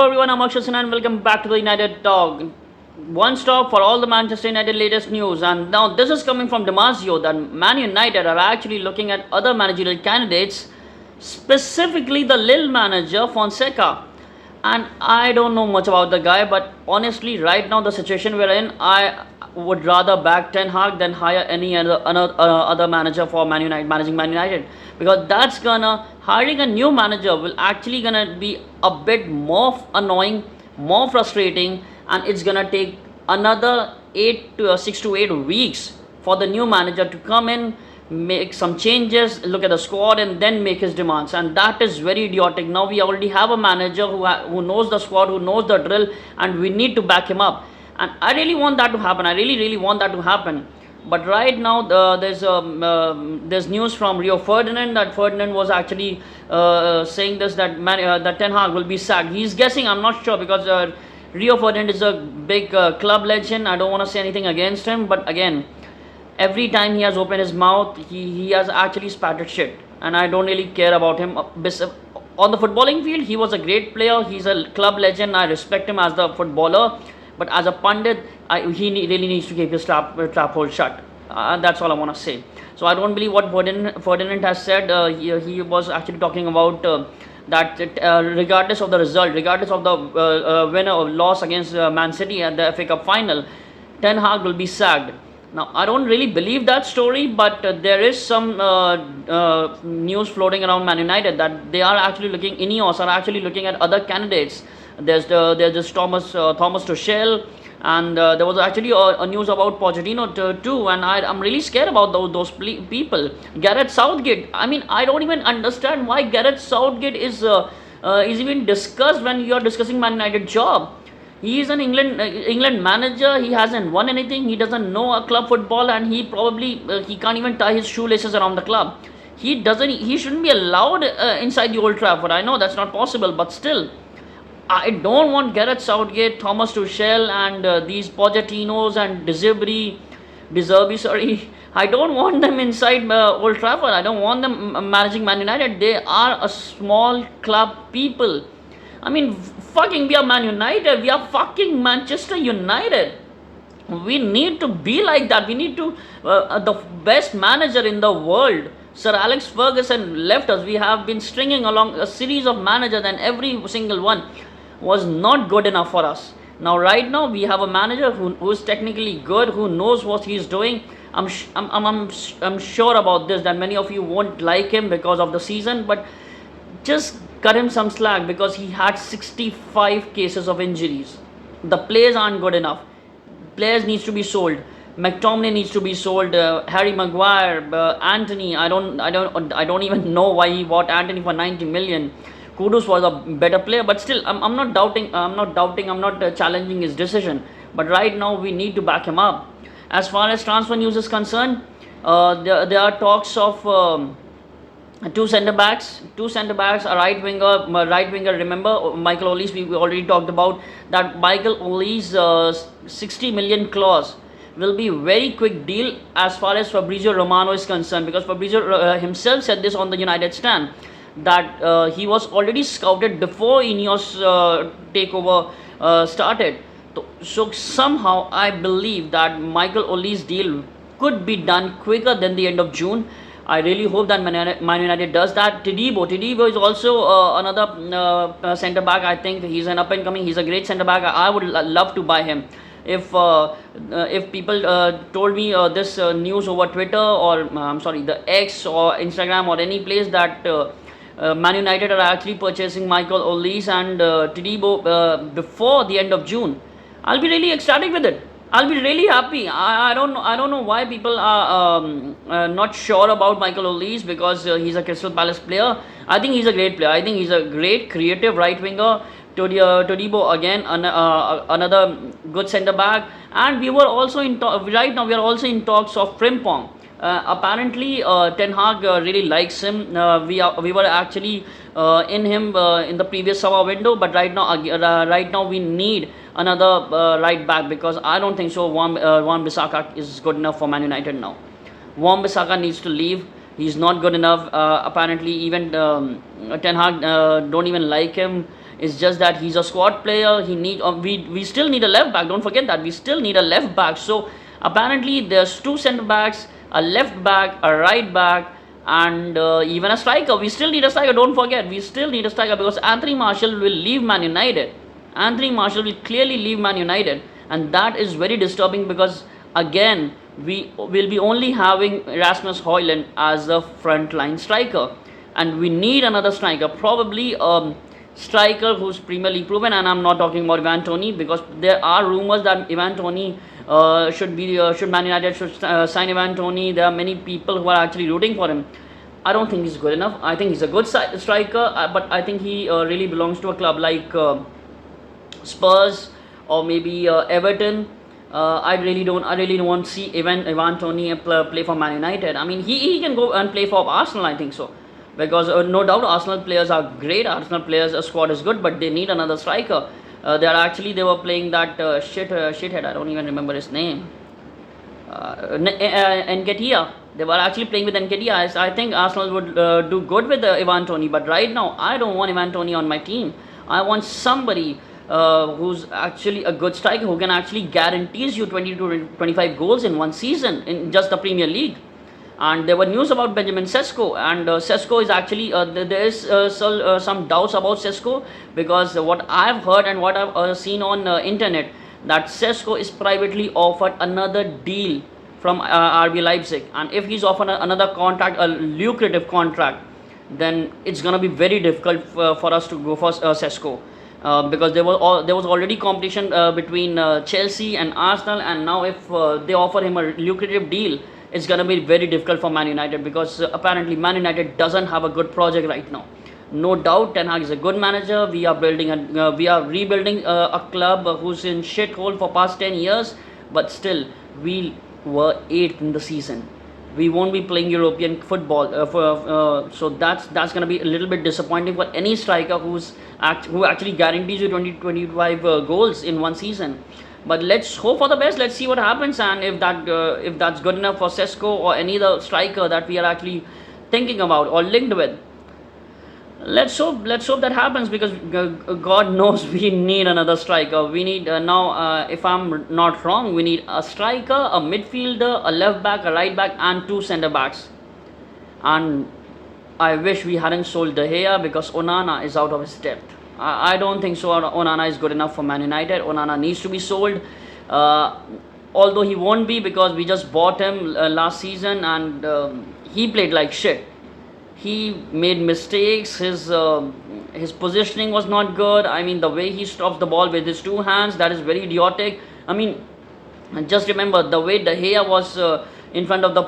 Hello everyone, I'm Akshay Sinha and welcome back to the United Talk. One stop for all the Manchester United latest news, and now this is coming from Damasio that Man United are actually looking at other managerial candidates, specifically the Lille manager Fonseca. And I don't know much about the guy, but honestly, right now the situation we're in, I would rather back Ten Hag than hire any other manager for Man United, managing Man United, because that's gonna hiring a new manager will actually gonna be a bit more annoying, more frustrating, and it's gonna take another 6 to 8 weeks for the new manager to come in, make some changes, look at the squad, and then make his demands. And that is very idiotic. Now we already have a manager who knows the squad, who knows the drill, and we need to back him up. And I really want that to happen. I really want that to happen. But right now, there's news from Rio Ferdinand that Ferdinand was actually saying this that Ten Hag will be sacked. He's guessing. I'm not sure because Rio Ferdinand is a big club legend. I don't want to say anything against him, but again, every time he has opened his mouth, he has actually spattered shit, and I don't really care about him. On the footballing field, he was a great player. He's a club legend. I respect him as the footballer, but as a pundit, really needs to keep his trap hole shut. That's all I want to say. So I don't believe what Ferdinand has said. He was actually talking about that regardless of the result, regardless of the winner or loss against Man City at the FA Cup final, Ten Hag will be sacked. Now, I don't really believe that story, but there is some news floating around Man United that they are actually looking, Ineos are actually looking at other candidates. There's this Thomas Tuchel, and there was actually a news about Pochettino too, and I'm really scared about those people. Gareth Southgate, I mean, I don't even understand why Gareth Southgate is even discussed when you are discussing Man United job. He is an England manager. He hasn't won anything. He doesn't know a club football, and he probably he can't even tie his shoelaces around the club. He shouldn't be allowed inside the Old Trafford. I know that's not possible, but still, I don't want Gareth Southgate, Thomas Tuchel, and these Pochettinos and De Zerbi, sorry. I don't want them inside Old Trafford. I don't want them managing Man United. They are a small club people. I mean, fucking, we are Man United. We are fucking Manchester United. We need to be like that. We need to. The best manager in the world, Sir Alex Ferguson, left us. We have been stringing along a series of managers, and every single one was not good enough for us. Now, right now, we have a manager who is technically good, who knows what he's doing. I'm sure about this that many of you won't like him because of the season, but just cut him some slack because he had 65 cases of injuries. The players aren't good enough. Players needs to be sold. McTominay needs to be sold. Harry Maguire, Anthony. I don't even know why he bought Anthony for 90 million. Kudus was a better player, but still, I'm not doubting. I'm not challenging his decision. But right now, we need to back him up. As far as transfer news is concerned, there are talks of. Two centre backs, a right winger. Remember Michael Ole's? We already talked about that. Michael Ole's 60 million clause will be very quick deal as far as Fabrizio Romano is concerned, because Fabrizio himself said this on the United stand that he was already scouted before Ineos takeover started. So somehow I believe that Michael Ole's deal could be done quicker than the end of June. I really hope that Man United does that. Todibo is also another centre back. I think he's an up and coming. He's a great centre back. I would love to buy him. If people told me this news over Twitter or the X or Instagram or any place that Man United are actually purchasing Michael Olise and Todibo before the end of June, I'll be really ecstatic with it. I'll be really happy. I don't know why people are not sure about Michael Olise because he's a Crystal Palace player. I think he's a great player. I think he's a great creative right winger. Todibo again, another good centre back. And we were also right now we are also in talks of Frimpong. Apparently, Ten Hag really likes him. We were actually in him in the previous summer window, but right now we need another right back because I don't think so. Wan-Bissaka is good enough for Man United now. Wan-Bissaka needs to leave. He's not good enough. Apparently, even Ten Hag don't even like him. It's just that he's a squad player. We still need a left back. Don't forget that we still need a left back. So apparently there's two centre backs, a left back, a right back, and even a striker. We still need a striker. Don't forget, we still need a striker because Anthony Martial will leave Man United. Anthony Martial will clearly leave Man United, and that is very disturbing because again we will be only having Rasmus Højlund as a frontline striker, and we need another striker, probably striker who's Premier League proven. And I'm not talking about Ivan Toney because there are rumors that Ivan Toney should Man United should sign Ivan Toney. There are many people who are actually rooting for him. I don't think he's good enough. I think he's a good striker, but I think he really belongs to a club like Spurs or maybe Everton. I really don't want to see Ivan Toney play for Man United. I mean, he can go and play for Arsenal. I think so, because no doubt Arsenal players are great. Arsenal players squad is good, but they need another striker. They were playing that shithead. I don't even remember his name. Nketiah. They were actually playing with Nketiah. I think Arsenal would do good with Ivan Toney, but right now I don't want Ivan Toney on my team. I want somebody who's actually a good striker who can actually guarantees you 20 to 25 goals in one season in just the Premier League. And there were news about Benjamin Sesko, and Sesko is actually there is some doubts about Sesko, because what I've heard and what I've seen on internet, that Sesko is privately offered another deal from RB Leipzig, and if he's offered another contract, a lucrative contract, then it's gonna be very difficult for us to go for Sesko. Because there was already competition between Chelsea and Arsenal, and now if they offer him a lucrative deal, it's gonna be very difficult for Man United, because apparently Man United doesn't have a good project right now. No doubt Ten Hag is a good manager. We are rebuilding a club who's in shithole for past 10 years, but still we were 8th in the season. We won't be playing European football, so that's gonna be a little bit disappointing for any striker who actually guarantees you 20-25 goals in one season. But let's hope for the best. Let's see what happens, and if that's good enough for Sesko or any other striker that we are actually thinking about or linked with. Let's hope that happens, because God knows we need another striker. We need now, if I'm not wrong, we need a striker, a midfielder, a left back, a right back, and two centre backs. And I wish we hadn't sold De Gea, because Onana is out of his depth. I don't think so. Onana is good enough for Man United. Onana needs to be sold. Although he won't be, because we just bought him last season, and he played like shit. He made mistakes. His positioning was not good. I mean, the way he stops the ball with his two hands, that is very idiotic. I mean, just remember the way De Gea was in front of the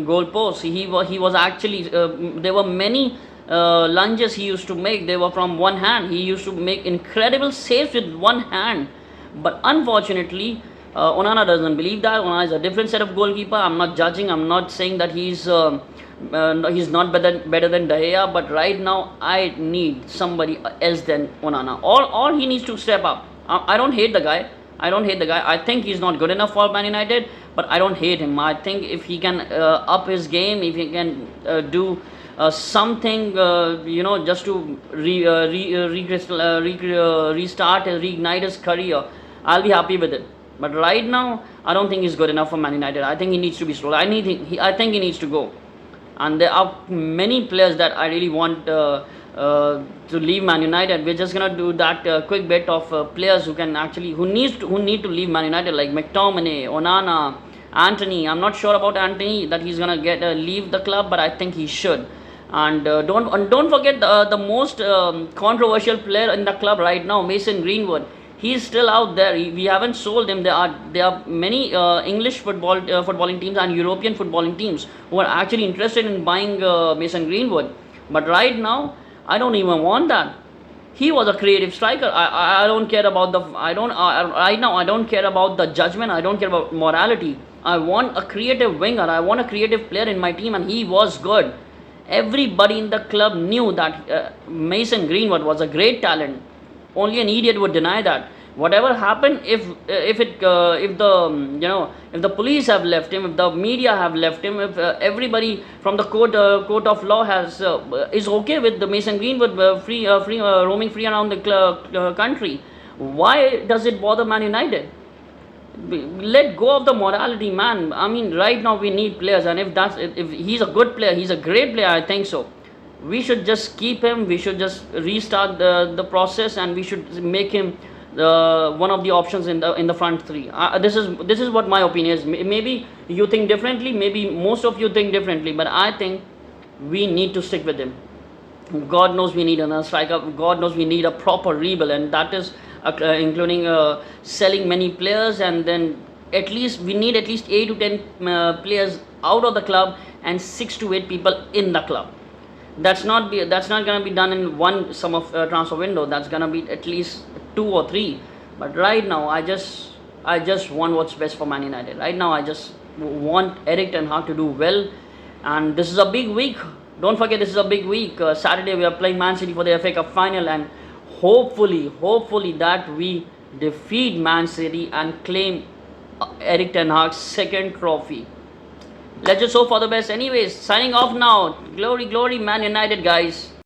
goal post. He was actually there were many lunges he used to make. They were from one hand. He used to make incredible saves with one hand. But unfortunately, Onana doesn't believe that. Onana is a different set of goalkeeper. I'm not judging. I'm not saying that he's not better than De Gea. But right now, I need somebody else than Onana. Or he needs to step up. I don't hate the guy. I think he's not good enough for Man United, but I don't hate him. I think if he can up his game, if he can do something, just to restart and reignite his career, I'll be happy with it. But right now, I don't think he's good enough for Man United. I think he needs to be sold. I think he needs to go. And there are many players that I really want to leave Man United. We're just gonna do that quick bit of players who need to leave Man United, like McTominay, Onana, Anthony. I'm not sure about Anthony that he's gonna leave the club, but I think he should. And don't forget the most controversial player in the club right now, Mason Greenwood. He's still out there. We haven't sold him. There are many English footballing teams and European footballing teams who are actually interested in buying Mason Greenwood. But right now, I don't even want that. He was a creative striker. I don't care about right now. I don't care about the judgment. I don't care about morality. I want a creative winger. I want a creative player in my team, and he was good. Everybody in the club knew that Mason Greenwood was a great talent. Only an idiot would deny that. Whatever happened, if the if the police have left him, if the media have left him, if everybody from the court of law has is okay with the Mason Greenwood free roaming free around the country, why does it bother Man United? Let go of the morality, man. I mean, right now we need players, and if he's a good player, he's a great player, I think so. We should just keep him. We should just restart the process, and we should make him one of the options in the front three. This is what my opinion is. Maybe you think differently. Maybe most of you think differently, but I think we need to stick with him. God knows we need another striker. God knows we need a proper rebuild, and that is including selling many players, and then at least we need at least 8 to 10 players out of the club and 6 to 8 people in the club. That's not gonna be done in one summer transfer window. That's gonna be at least 2 or 3. But right now, I just want what's best for Man United. Right now, I just want Eric Ten Hag to do well, and this is a big week. Don't forget, this is a big week. Saturday we are playing Man City for the FA Cup final, and hopefully that we defeat Man City and claim Eric Ten Hag's second trophy. Let's just hope for the best. Anyways, signing off now. Glory, Man United, guys.